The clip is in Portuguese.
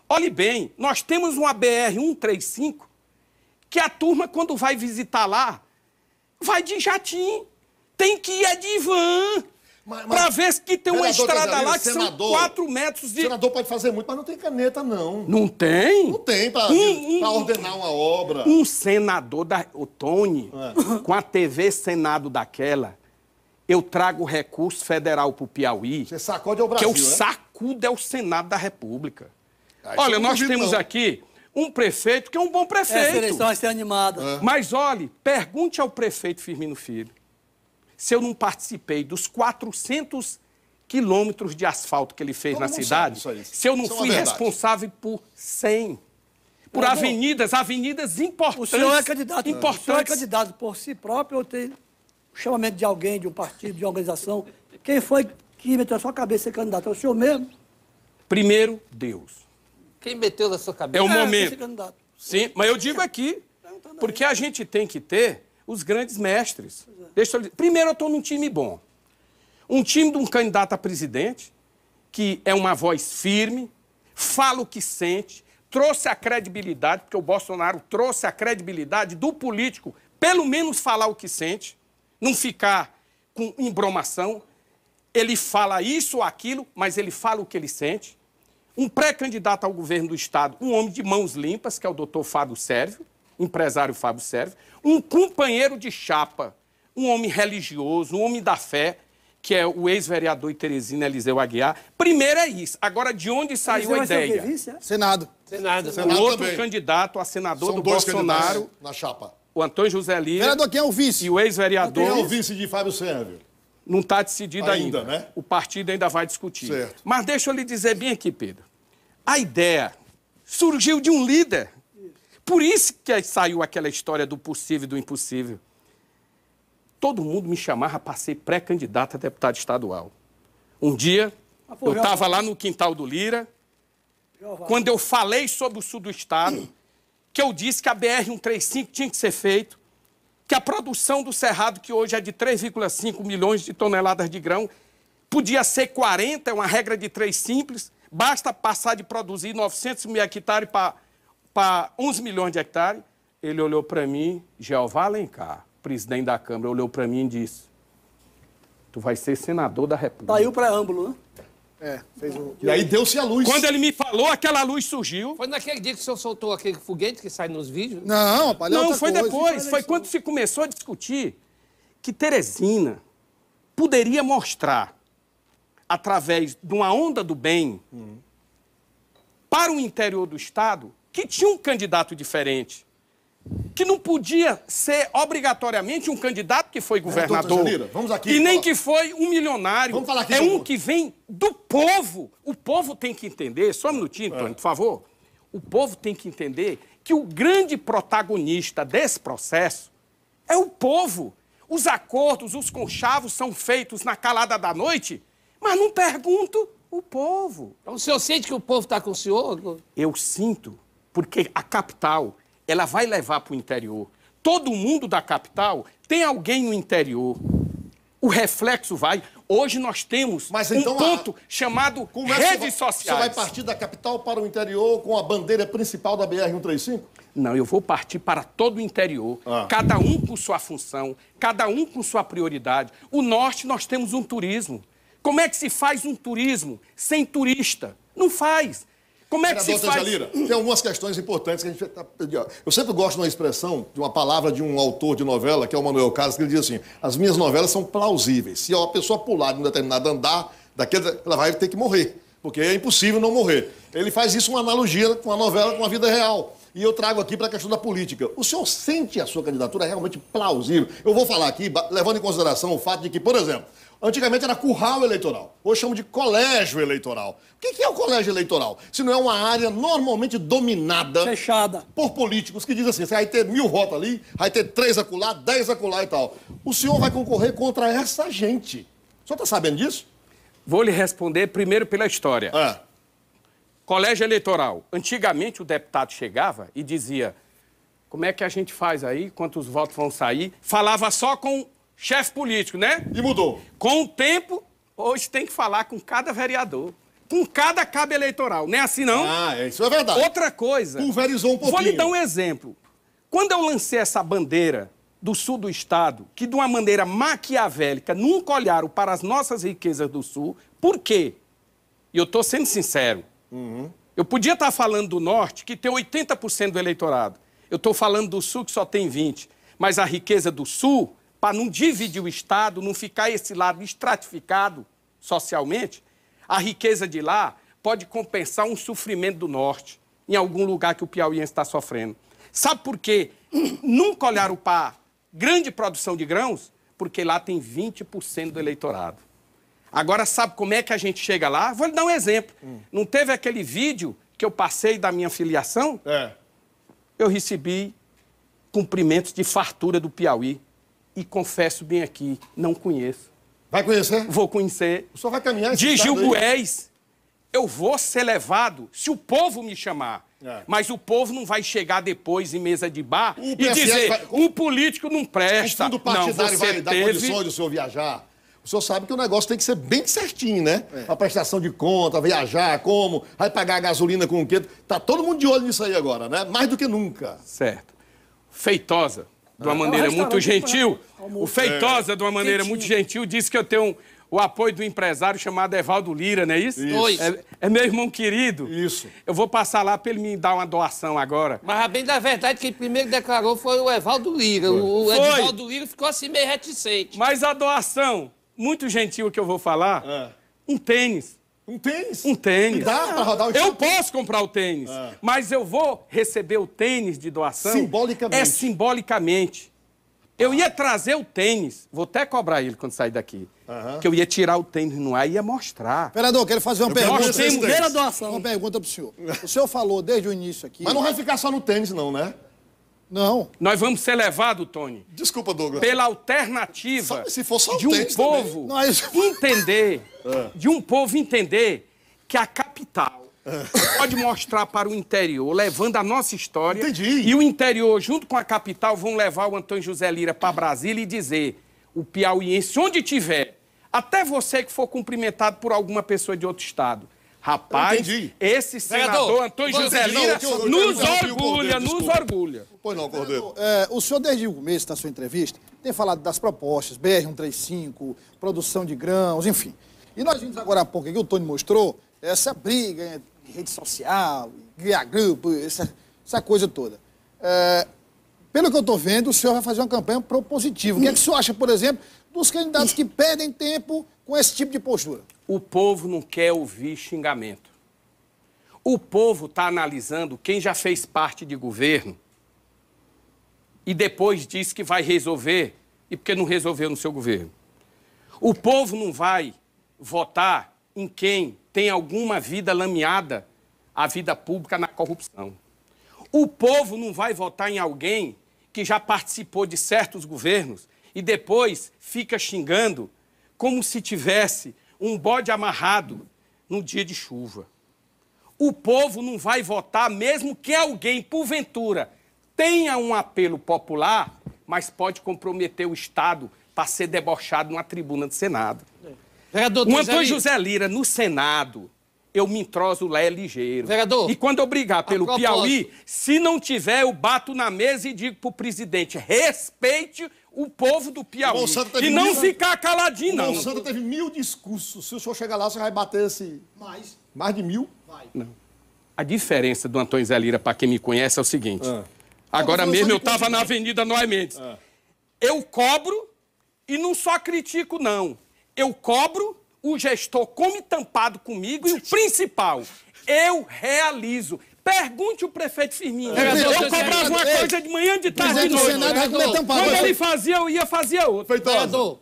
Olhe bem, nós temos uma BR-135 que a turma, quando vai visitar lá, vai de jatinho. Tem que ir de van. Para ver que tem uma estrada lá que são 4 metros de... O senador pode fazer muito, mas não tem caneta, não. Não tem? Não tem para ordenar uma obra. Um senador, o Tony, com a TV Senado daquela, eu trago recurso federal para o Piauí. Você sacode ao Brasil, que eu sacudo é o Senado da República. Aí olha, nós temos aqui um prefeito que é um bom prefeito. Essa eleição vai ser animada. Mas, olhe, pergunte ao prefeito Firmino Filho se eu não participei dos 400 quilômetros de asfalto que ele fez na cidade, se eu não fui responsável por 100. Por avenidas importantes. O senhor é candidato. O senhor é candidato por si próprio ou tem chamamento de alguém, de um partido, de uma organização? Quem foi que meteu na sua cabeça ser candidato? É o senhor mesmo? Primeiro, Deus. Quem meteu na sua cabeça? É o momento. Sim, mas eu digo aqui, porque a gente tem que ter os grandes mestres. Deixa eu dizer. Primeiro, eu estou num time bom. Um time de um candidato a presidente, que é uma voz firme, fala o que sente, trouxe a credibilidade, porque o Bolsonaro trouxe a credibilidade do político, pelo menos falar o que sente, não ficar com embromação. Ele fala isso ou aquilo, mas ele fala o que ele sente. Um pré-candidato ao governo do Estado, um homem de mãos limpas, que é o doutor Fábio Sérvio, empresário Fábio Sérvio. Um companheiro de chapa, um homem religioso, um homem da fé, que é o ex-vereador de Teresina, Eliseu Aguiar. Primeiro é isso. Agora, de onde saiu a ideia? Senado. O outro candidato a senador do Bolsonaro, na chapa. o Antônio José Lira. Vereador, quem é o vice? E o ex-vereador... Quem é o vice de Fábio Sérvio? Não está decidido ainda. Né? O partido ainda vai discutir. Certo. Mas deixa eu lhe dizer bem aqui, Pedro. A ideia surgiu de um líder. Por isso que saiu aquela história do possível e do impossível. Todo mundo me chamava para ser pré-candidato a deputado estadual. Um dia, eu estava lá no quintal do Lira, quando eu falei sobre o sul do estado, que eu disse que a BR-135 tinha que ser feito, que a produção do Cerrado, que hoje é de 3,5 milhões de toneladas de grão, podia ser 40, é uma regra de 3 simples, basta passar de produzir 900 mil hectares para 11 milhões de hectares. Ele olhou para mim, Jeová Alencar, presidente da Câmara, olhou para mim e disse: tu vai ser senador da República. Tá aí o preâmbulo, né? E aí deu-se a luz. Quando ele me falou, aquela luz surgiu. Foi naquele dia que o senhor soltou aquele foguete que sai nos vídeos? Não, rapaz, não, foi depois. Foi quando se começou a discutir que Teresina poderia mostrar, através de uma onda do bem, para o interior do Estado, que tinha um candidato diferente. Que não podia ser obrigatoriamente um candidato que foi governador. Vamos aqui e nem que foi um milionário. Vamos falar aqui é um que vem do povo. O povo tem que entender, só um minutinho, Tony, por favor. O povo tem que entender que o grande protagonista desse processo é o povo. Os acordos, os conchavos são feitos na calada da noite, mas não pergunto o povo. Então o senhor sente que o povo está com o senhor? Eu sinto, porque a capital, ela vai levar para o interior. Todo mundo da capital tem alguém no interior. O reflexo vai. Hoje nós temos um ponto chamado redes sociais. Você vai partir da capital para o interior com a bandeira principal da BR-135? Não, eu vou partir para todo o interior. Cada um com sua função, cada um com sua prioridade. O norte, nós temos um turismo. Como é que se faz um turismo sem turista? Não faz. Como é que se faz? Lira, tem algumas questões importantes que a gente está pedindo. Eu sempre gosto de uma expressão, de uma palavra de um autor de novela, que é o Manuel Carlos, que ele diz assim: as minhas novelas são plausíveis. Se a pessoa pular de um determinado andar, ela vai ter que morrer, porque é impossível não morrer. Ele faz isso uma analogia com a novela, com a vida real. E eu trago aqui para a questão da política. O senhor sente a sua candidatura realmente plausível? Eu vou falar aqui, levando em consideração o fato de que, por exemplo, antigamente era curral eleitoral, hoje chamam de colégio eleitoral. O que é o colégio eleitoral? Se não é uma área normalmente dominada... fechada. ...por políticos que dizem assim, você vai ter 1000 votos ali, vai ter 3 acolá, 10 acolá e tal. O senhor vai concorrer contra essa gente. O senhor está sabendo disso? Vou lhe responder primeiro pela história. Colégio eleitoral. Antigamente o deputado chegava e dizia: como é que a gente faz aí, quantos votos vão sair? Falava só com chefe político, né? E mudou. Com o tempo, hoje tem que falar com cada vereador. com cada cabo eleitoral. Não é assim, não? Isso é verdade. Outra coisa. Pulverizou um pouquinho. Vou lhe dar um exemplo. Quando eu lancei essa bandeira do sul do estado, que de uma maneira maquiavélica nunca olharam para as nossas riquezas do sul, por quê? E eu estou sendo sincero. Eu podia estar falando do norte, que tem 80% do eleitorado. Eu estou falando do sul, que só tem 20%. Mas a riqueza do sul, para não dividir o estado, não ficar esse lado estratificado socialmente, a riqueza de lá pode compensar um sofrimento do norte, em algum lugar que o piauiense está sofrendo. Sabe por quê? Nunca olharam para grande produção de grãos? Porque lá tem 20% do eleitorado. Agora, sabe como é que a gente chega lá? Vou lhe dar um exemplo. Não teve aquele vídeo que eu passei da minha filiação? Eu recebi cumprimentos de fartura do Piauí. E confesso bem aqui, não conheço. Vai conhecer? Vou conhecer. O senhor vai caminhar esse De Gil estado aí? Bués, eu vou ser levado se o povo me chamar. Mas o povo não vai chegar depois em mesa de bar e dizer, um político não presta. O fundo partidário não, vai dar condições do senhor viajar? O senhor sabe que o negócio tem que ser bem certinho, né? A prestação de conta, viajar, como, vai pagar a gasolina com o quê? Tá todo mundo de olho nisso aí agora, né? Mais do que nunca. Certo. Feitosa, de uma maneira muito gentil, o Feitosa, de uma maneira muito gentil, disse que eu tenho o apoio do empresário chamado Evaldo Lira, não é isso? Isso. É meu irmão querido. Isso. Eu vou passar lá para ele me dar uma doação agora. Mas, a bem da verdade, quem primeiro declarou foi o Evaldo Lira. O Edivaldo Lira ficou assim meio reticente. Mas a doação, muito gentil que eu vou falar, um tênis. Um tênis? Um tênis. Dá pra rodar o Eu posso comprar o tênis, mas eu vou receber o tênis de doação... Simbolicamente. É simbolicamente. Eu ia trazer o tênis, vou até cobrar ele quando sair daqui, que eu ia tirar o tênis no ar e ia mostrar. Vereador, quero fazer uma pergunta. nós temos- Primeira doação. Uma pergunta pro senhor. O senhor falou desde o início aqui... Mas não vai ficar só no tênis, não, né? Não. Nós vamos ser levados, Tony, Desculpa, Douglas. pela alternativa Se for só o de um tênis povo Não, isso- entender, de um povo entender que a capital pode mostrar para o interior, levando a nossa história. Entendi. E o interior, junto com a capital, vão levar o Antônio José Lira para Brasília e dizer, o piauiense, onde tiver, até você que for cumprimentado por alguma pessoa de outro estado, rapaz, Entendi. esse senador Vereador, Antônio não, José não, Lira eu nos interrompi o orgulha, Cordeiro, nos desculpa. orgulha. Pois não, Cordeiro. O senhor, desde o começo da sua entrevista, tem falado das propostas, BR-135, produção de grãos, enfim. E nós vimos agora há pouco, que o Tony mostrou, essa briga de rede social, criar grupo, essa coisa toda. Pelo que eu estou vendo, o senhor vai fazer uma campanha propositiva. O que é que o senhor acha, por exemplo, dos candidatos que perdem tempo com esse tipo de postura? O povo não quer ouvir xingamento. O povo está analisando quem já fez parte de governo e depois diz que vai resolver e porque não resolveu no seu governo. O povo não vai votar em quem tem alguma vida lameada, a vida pública na corrupção. O povo não vai votar em alguém que já participou de certos governos e depois fica xingando como se tivesse um bode amarrado no dia de chuva. O povo não vai votar mesmo que alguém, porventura, tenha um apelo popular, mas pode comprometer o Estado para ser debochado numa tribuna do Senado. Vereador, O Antônio José Lira, no Senado, eu me entroso lá, é ligeiro. Vereador, E quando eu brigar pelo propósito. Piauí, se não tiver, eu bato na mesa e digo pro presidente, respeite o povo do Piauí. Monsanto teve E não mil- ficar caladinho, O não. Monsanto teve 1000 discursos. Se o senhor chegar lá, você vai bater esse... Mais de 1000? A diferença do Antônio Zé Lira, para quem me conhece, é o seguinte. Agora falando mesmo só eu de estava na Avenida Noé Mendes. Eu cobro e não só critico, não. Eu cobro, o gestor come tampado comigo e o principal, eu realizo. Pergunte o prefeito Firmino. Eu cobrava uma coisa de manhã, de tarde e de Presidente do noite. Senado vai comer tampado. Quando ele fazia, eu ia fazer outra. Feitosa. Vereador,